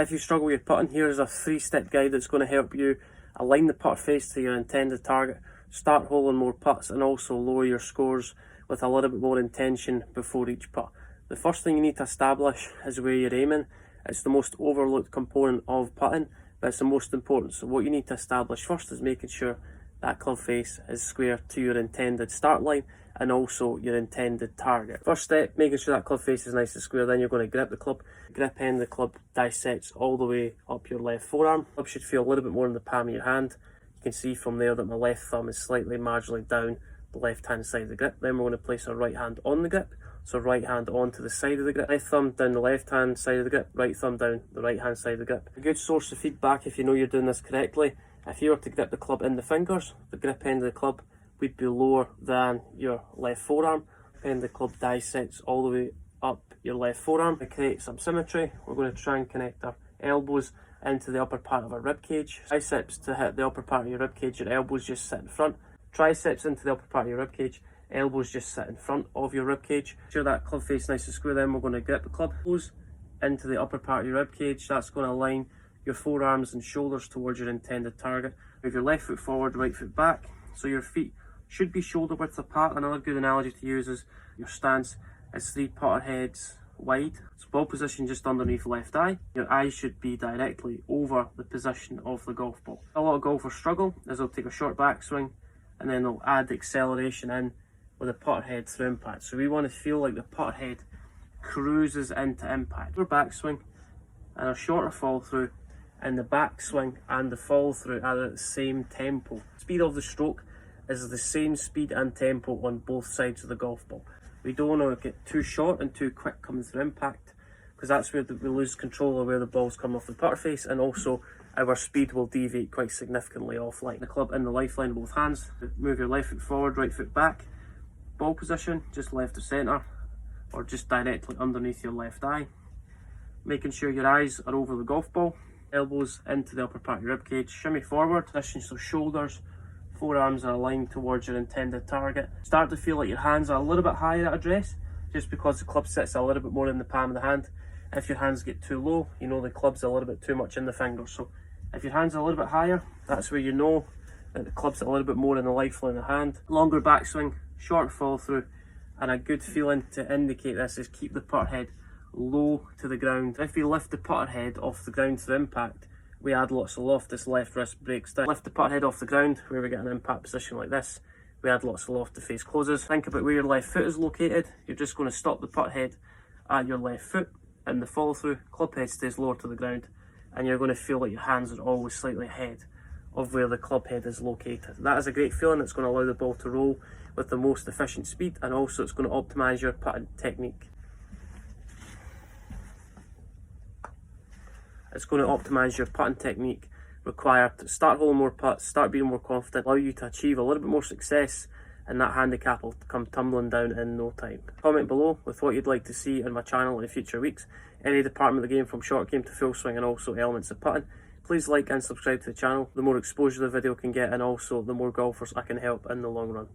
If you struggle with putting, here's a 3-step guide that's going to help you align the putter face to your intended target, start holing more putts, and also lower your scores with a little bit more intention before each putt. The first thing you need to establish is where you're aiming. It's the most overlooked component of putting, but it's the most important. So what you need to establish first is making sure that club face is square to your intended start line and also your intended target. First step, making sure that club face is nice and square. Then you're going to grip the club. Grip end of the club dissects all the way up your left forearm. The club should feel a little bit more in the palm of your hand. You can see from there that my left thumb is slightly marginally down the left hand side of the grip. Then we're going to place our right hand on the grip. So right hand onto the side of the grip. Left thumb down the left hand side of the grip. Right thumb down the right hand side of the grip. A good source of feedback if you know you're doing this correctly. If you were to grip the club in the fingers, the grip end of the club would be lower than your left forearm. End of the club dissects all the way up your left forearm. To create some symmetry, we're going to try and connect our elbows into the upper part of our rib cage. Triceps to hit the upper part of your rib cage, your elbows just sit in front. Triceps into the upper part of your rib cage, elbows just sit in front of your rib cage. Make sure that club face nice and square. Then we're going to grip the club into the upper part of your rib cage. That's going to align your forearms and shoulders towards your intended target. Move your left foot forward, right foot back. So your feet should be shoulder width apart. Another good analogy to use is your stance is 3 putter heads wide. So ball position just underneath left eye. Your eyes should be directly over the position of the golf ball. A lot of golfers struggle as they'll take a short backswing and then they'll add acceleration in with the putter head through impact. So we want to feel like the putter head cruises into impact. Our backswing and a shorter fall through, and the backswing and the fall through are at the same tempo. Speed of the stroke is the same speed and tempo on both sides of the golf ball. We don't want to get too short and too quick coming through impact, because that's where we lose control of where the ball's coming off the putter face, and also our speed will deviate quite significantly offline. The club in the lifeline of both hands. Move your left foot forward, right foot back. Ball position, just left of centre, or just directly underneath your left eye. Making sure your eyes are over the golf ball. Elbows into the upper part of your rib cage. Shimmy forward. Position so shoulders, forearms are aligned towards your intended target. Start to feel like your hands are a little bit higher at address, just because the club sits a little bit more in the palm of the hand. If your hands get too low, you know the club's a little bit too much in the fingers. So if your hands are a little bit higher, that's where you know that the club's a little bit more in the lifeline of the hand. Longer backswing, short fall through, and a good feeling to indicate this is keep the putter head low to the ground. If we lift the putter head off the ground through impact, we add lots of loft. This left wrist breaks down. Lift the putter head off the ground where we get an impact position like this. We add lots of loft, the face closes. Think about where your left foot is located. You're just going to stop the putter head at your left foot and the follow through. Club head stays lower to the ground, and you're going to feel like your hands are always slightly ahead of where the club head is located. That is a great feeling. It's going to allow the ball to roll with the most efficient speed, and also it's going to optimize your putting technique. It's going to optimize your putting technique required to start holing more putts, start being more confident, allow you to achieve a little bit more success, and that handicap will come tumbling down in no time. Comment below with what you'd like to see on my channel in future weeks, any department of the game from short game to full swing, and also elements of putting. Please like and subscribe to the channel. The more exposure the video can get, and also the more golfers I can help in the long run.